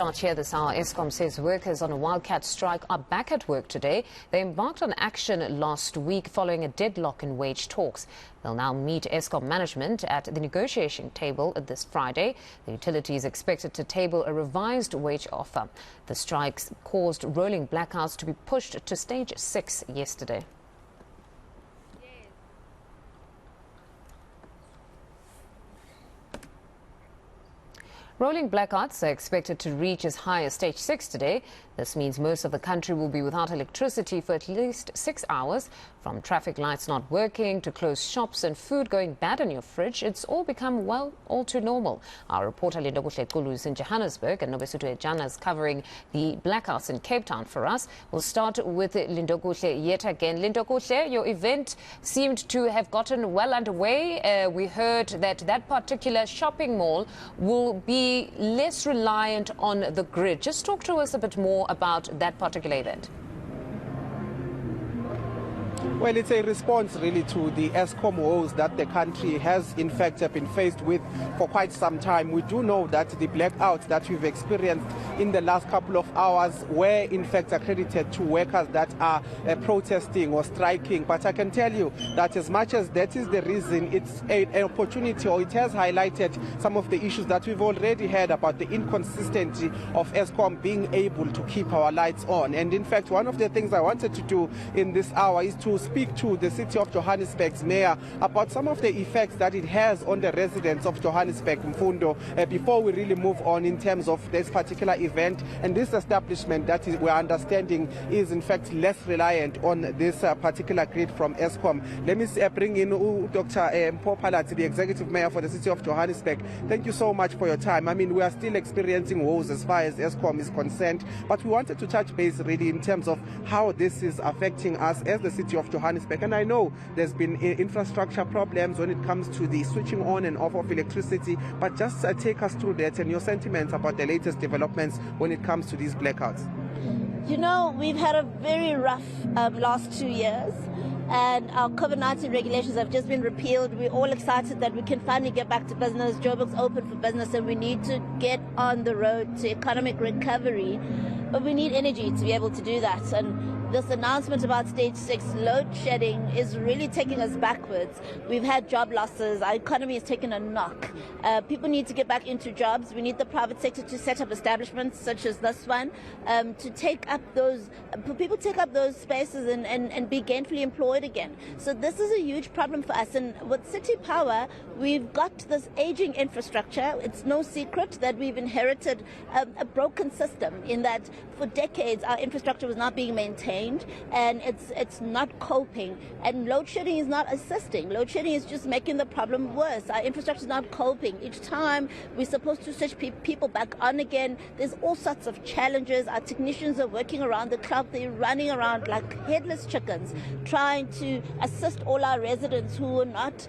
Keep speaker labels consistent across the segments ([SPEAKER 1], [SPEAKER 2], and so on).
[SPEAKER 1] Start here this hour. Eskom says workers on a wildcat strike are back at work today. They embarked on action last week following a deadlock in wage talks. They'll now meet Eskom management at the negotiation table this Friday. The utility is expected to table a revised wage offer. The strikes caused rolling blackouts to be pushed to stage 6 yesterday. Rolling blackouts are expected to reach as high as stage 6 today. This means most of the country will be without electricity for at least 6 hours. From traffic lights not working to closed shops and food going bad in your fridge, it's all become, well, all too normal. Our reporter Lindokuhle Kulu is in Johannesburg and Nobesutu Ejana is covering the blackouts in Cape Town for us. We'll start with Lindokuhle yet again. Lindokuhle, your event seemed to have gotten well underway. We heard that that particular shopping mall will be less reliant on the grid. Just talk to us a bit more about that particular event.
[SPEAKER 2] Well, it's a response really to the Eskom woes that the country has in fact been faced with for quite some time. We do know that the blackouts that we've experienced in the last couple of hours were in fact accredited to workers that are protesting or striking. But I can tell you that as much as that is the reason, it's an opportunity, or it has highlighted some of the issues that we've already heard about the inconsistency of Eskom being able to keep our lights on. And in fact, one of the things I wanted to do in this hour is to speak to the city of Johannesburg's mayor about some of the effects that it has on the residents of Johannesburg, Mfundo, before we really move on in terms of this particular event and this establishment that we're understanding is in fact less reliant on this particular grid from Eskom. Let me bring in Dr. Mpho, the executive mayor for the city of Johannesburg. Thank you so much for your time. I mean, we are still experiencing woes as far as Eskom is concerned, but we wanted to touch base really in terms of how this is affecting us as the city of Johannesburg. And I know there's been infrastructure problems when it comes to the switching on and off of electricity, but just take us through that and your sentiments about the latest developments when it comes to these blackouts.
[SPEAKER 3] You know, we've had a very rough last 2 years, and our COVID-19 regulations have just been repealed. We're all excited that we can finally get back to business. Joburg's open for business, and we need to get on the road to economic recovery. But we need energy to be able to do that. And this announcement about stage 6 load shedding is really taking us backwards. We've had job losses. Our economy has taken a knock. People need to get back into jobs. We need the private sector to set up establishments such as this one, to take up those, for people to take up those spaces and be gainfully employed again. So this is a huge problem for us. And with City Power, we've got this aging infrastructure. It's no secret that we've inherited a broken system in that for decades our infrastructure was not being maintained and it's not coping, and load shedding is not assisting. Load shedding is just making the problem worse. Our infrastructure is not coping. Each time we're supposed to switch people back on again, there's all sorts of challenges. Our technicians are working around the clock. They're running around like headless chickens trying to assist all our residents who are not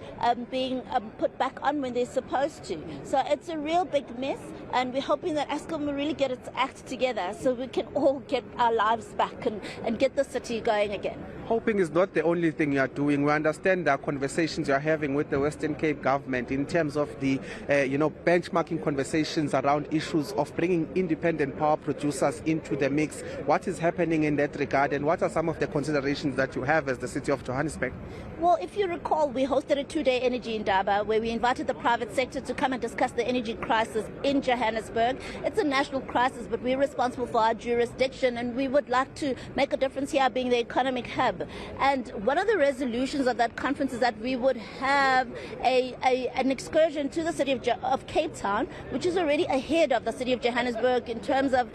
[SPEAKER 3] being put back on when they're supposed to. So it's a real big mess, and we're hoping that Eskom will really get its act together so we can all get our lives back and get the city going again.
[SPEAKER 2] Hoping is not the only thing you are doing. We understand the conversations you are having with the Western Cape government in terms of the benchmarking conversations around issues of bringing independent power producers into the mix. What is happening in that regard, and what are some of the considerations that you have as the city of Johannesburg?
[SPEAKER 3] Well, if you recall, we hosted a 2-day energy indaba where we invited the private sector to come and discuss the energy crisis in Johannesburg. It's a national crisis, but we're responsible for our jurisdiction, and we would like to make a difference here being the economic hub. And one of the resolutions of that conference is that we would have an excursion to the city of Cape Town, which is already ahead of the city of Johannesburg in terms of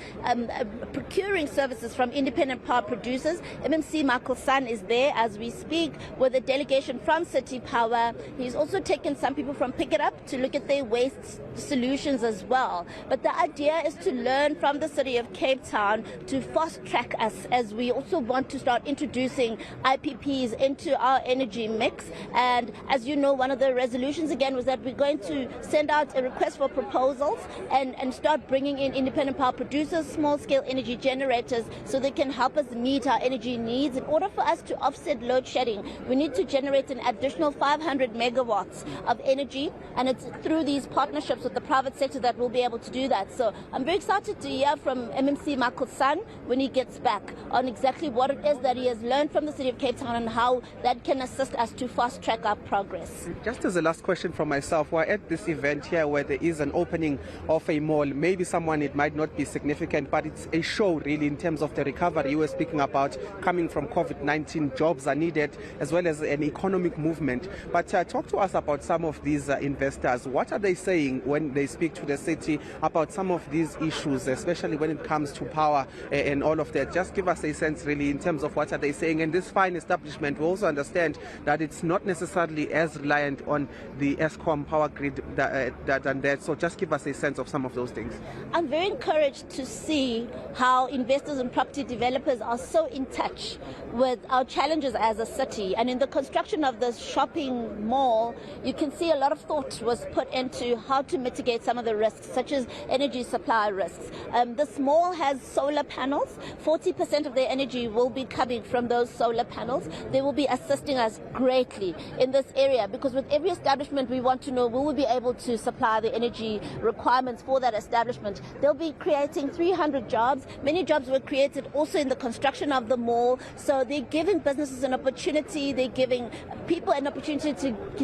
[SPEAKER 3] procuring services from independent power producers. MMC Michael Sun is there as we speak with a delegation from City Power. He's also taken some people from Pick It Up to look at their waste solutions as well. But the idea is to learn from the city of Cape Town to fast track us as we also also want to start introducing IPPs into our energy mix. And as you know, one of the resolutions again was that we're going to send out a request for proposals and start bringing in independent power producers, small-scale energy generators, so they can help us meet our energy needs. In order for us to offset load shedding, we need to generate an additional 500 megawatts of energy, and it's through these partnerships with the private sector that we'll be able to do that. So I'm very excited to hear from MMC Makosan when he gets back on exactly what it is that he has learned from the City of Cape Town and how that can assist us to fast-track our progress.
[SPEAKER 2] Just as a last question from myself, we're at this event here where there is an opening of a mall. Maybe someone, it might not be significant, but it's a show really in terms of the recovery you were speaking about coming from COVID-19. Jobs are needed as well as an economic movement. But talk to us about some of these investors. What are they saying when they speak to the city about some of these issues, especially when it comes to power and all of that? Just give us a sense really in terms of what are they saying. And this fine establishment, we also understand that it's not necessarily as reliant on the Eskom power grid than that. So just give us a sense of some of those things.
[SPEAKER 3] I'm very encouraged to see how investors and property developers are so in touch with our challenges as a city. And in the construction of this shopping mall, you can see a lot of thought was put into how to mitigate some of the risks, such as energy supply risks. This mall has solar panels. 40% of their energy will be coming from those solar panels. They will be assisting us greatly in this area, because with every establishment we want to know will we be able to supply the energy requirements for that establishment. They'll be creating 300 jobs. Many jobs were created also in the construction of the mall. So they're giving businesses an opportunity. They're giving people an opportunity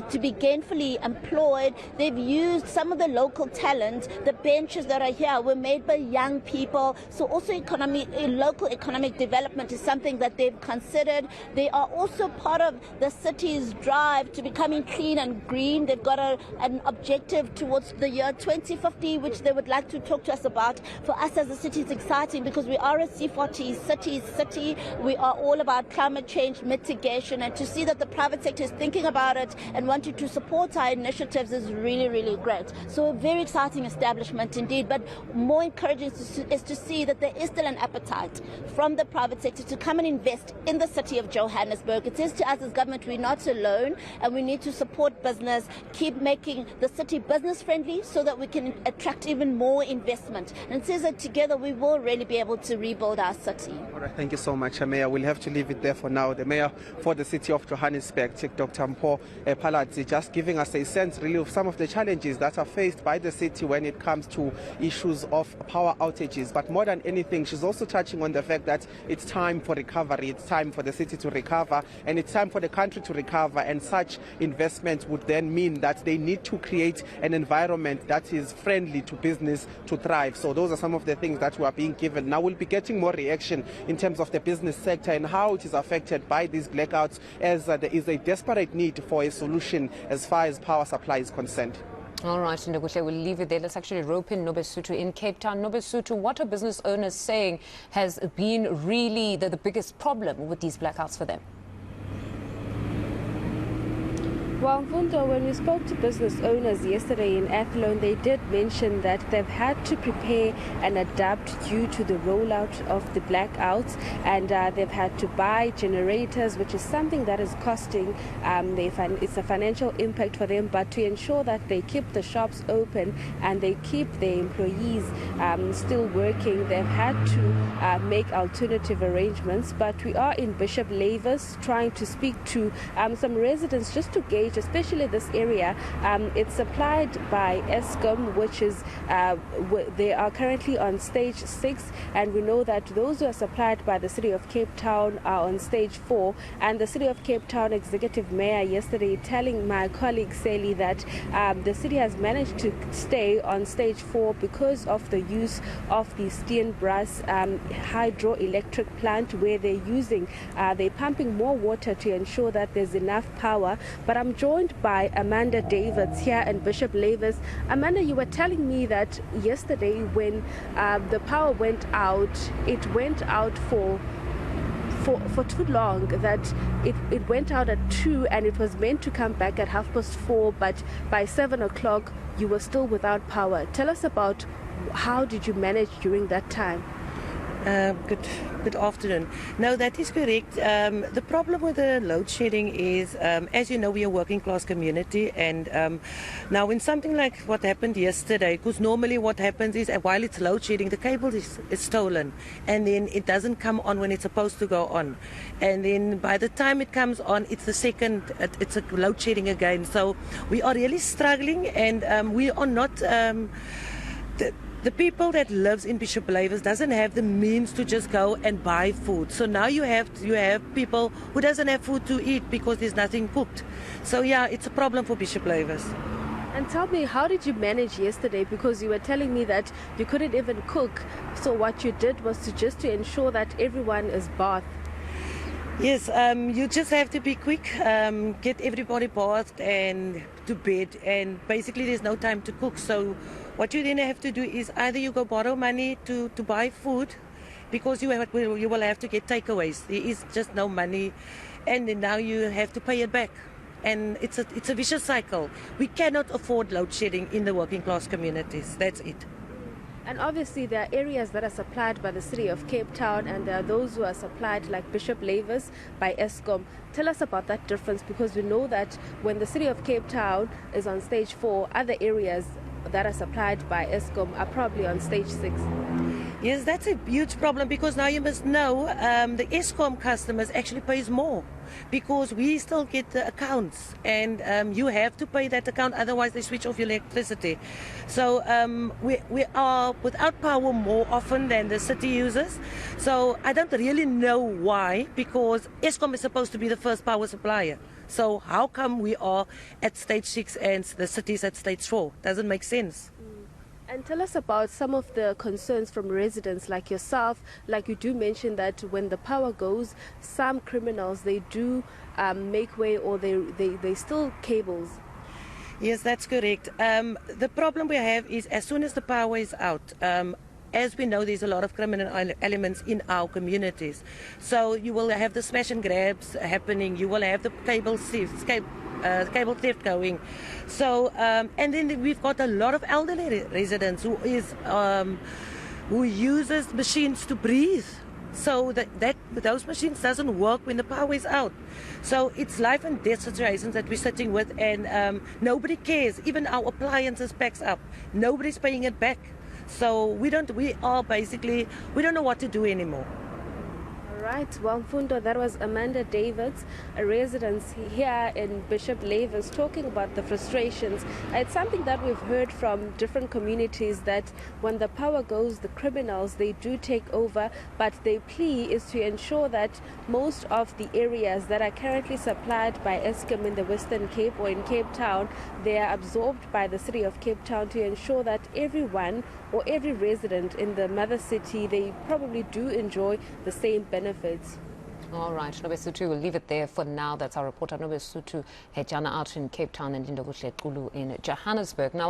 [SPEAKER 3] to be gainfully employed. They've used some of the local talent. The benches that are here were made by young people. So also local economic development is something that they've considered. They are also part of the city's drive to becoming clean and green. They've got an objective towards the year 2050, which they would like to talk to us about. For us as a city, it's exciting because we are a C40 city. We are all about climate change mitigation, and to see that the private sector is thinking about it and wanting to support our initiatives is really, really great. So a very exciting establishment indeed, but more encouraging is to see that there is still an appetite from the private sector to come and invest in the city of Johannesburg. It says to us as government, we're not alone, and we need to support business, keep making the city business friendly so that we can attract even more investment. And it says that together we will really be able to rebuild our city.
[SPEAKER 2] All right, thank you so much, Mayor. We'll have to leave it there for now. The Mayor for the city of Johannesburg, Dr. Mpho Phalatse, just giving us a sense really of some of the challenges that are faced by the city when it comes to issues of power outages. But more than anything, she's also touching on the fact that it's time for recovery. It's time for the city to recover, and it's time for the country to recover. And such investments would then mean that they need to create an environment that is friendly to business to thrive. So those are some of the things that we are being given. Now we'll be getting more reaction in terms of the business sector and how it is affected by these blackouts, as there is a desperate need for a solution as far as power supply is concerned.
[SPEAKER 1] All right, Ndokuhle, we'll leave it there. Let's actually rope in Nobesutu in Cape Town. Nobesutu, what are business owners saying has been really the biggest problem with these blackouts for them?
[SPEAKER 4] Well, Mfundo, when we spoke to business owners yesterday in Athlone, they did mention that they've had to prepare and adapt due to the rollout of the blackouts, and they've had to buy generators, which is something that is costing, it's a financial impact for them, but to ensure that they keep the shops open and they keep their employees still working, they've had to make alternative arrangements. But we are in Bishop Lavis trying to speak to some residents just to gauge, especially this area. It's supplied by Eskom, which is they are currently on stage 6, and we know that those who are supplied by the City of Cape Town are on stage 4. And the City of Cape Town Executive Mayor yesterday telling my colleague Sally that the city has managed to stay on stage 4 because of the use of the Steenbras hydroelectric plant, where they're pumping more water to ensure that there's enough power. But I'm joined by Amanda Davids here in Bishop Lavis. Amanda, you were telling me that yesterday when the power went out, it went out for too long, that it went out at 2 and it was meant to come back at 4:30, but by 7 o'clock you were still without power. Tell us about how did you manage during that time?
[SPEAKER 5] Good afternoon. No, that is correct. The problem with the load shedding is, as you know, we are a working class community, and now when something like what happened yesterday, because normally what happens is while it's load shedding, the cable is stolen, and then it doesn't come on when it's supposed to go on, and then by the time it comes on, it's it's a load shedding again. So we are really struggling, and we are not. The people that lives in Bishop Lavis doesn't have the means to just go and buy food. So now you have people who doesn't have food to eat because there's nothing cooked. So yeah, it's a problem for Bishop Lavis.
[SPEAKER 4] And tell me, how did you manage yesterday? Because you were telling me that you couldn't even cook. So what you did was to ensure that everyone is bathed.
[SPEAKER 5] Yes, you just have to be quick, get everybody bathed and to bed, and basically there's no time to cook. So what you then have to do is either you go borrow money to buy food, because you will have to get takeaways. There is just no money, and then now you have to pay it back. And it's a vicious cycle. We cannot afford load shedding in the working class communities. That's it.
[SPEAKER 4] And obviously there are areas that are supplied by the city of Cape Town, and there are those who are supplied like Bishop Lavis by Eskom. Tell us about that difference, because we know that when the city of Cape Town is on stage 4, other areas that are supplied by Eskom are probably on stage 6.
[SPEAKER 5] Yes, that's a huge problem, because now you must know the Eskom customers actually pays more, because we still get the accounts, and you have to pay that account, otherwise they switch off your electricity. So we are without power more often than the city users. So I don't really know why, because Eskom is supposed to be the first power supplier. So how come we are at stage 6 and the city's at stage 4? Doesn't make sense.
[SPEAKER 4] And tell us about some of the concerns from residents like yourself. Like you do mention that when the power goes, some criminals, they do make way, or they steal cables.
[SPEAKER 5] Yes, that's correct. The problem we have is as soon as the power is out, as we know, there's a lot of criminal elements in our communities. So you will have the smash and grabs happening. You will have the cable theft going. So, and then we've got a lot of elderly residents who uses machines to breathe. So those machines doesn't work when the power is out. So it's life and death situations that we're sitting with, and nobody cares. Even our appliances packs up. Nobody's paying it back. So we don't know what to do anymore.
[SPEAKER 4] Right, well, Mfundo, that was Amanda Davids, a resident here in Bishop Lavis, talking about the frustrations. It's something that we've heard from different communities, that when the power goes, the criminals, they do take over, but their plea is to ensure that most of the areas that are currently supplied by Eskom in the Western Cape or in Cape Town, they are absorbed by the city of Cape Town, to ensure that everyone or every resident in the mother city, they probably do enjoy the same benefits.
[SPEAKER 1] All right, Nobesutu, we'll leave it there for now. That's our reporter, Nobesutu Hejana, out in Cape Town, and Linda Kulu in Johannesburg. Now,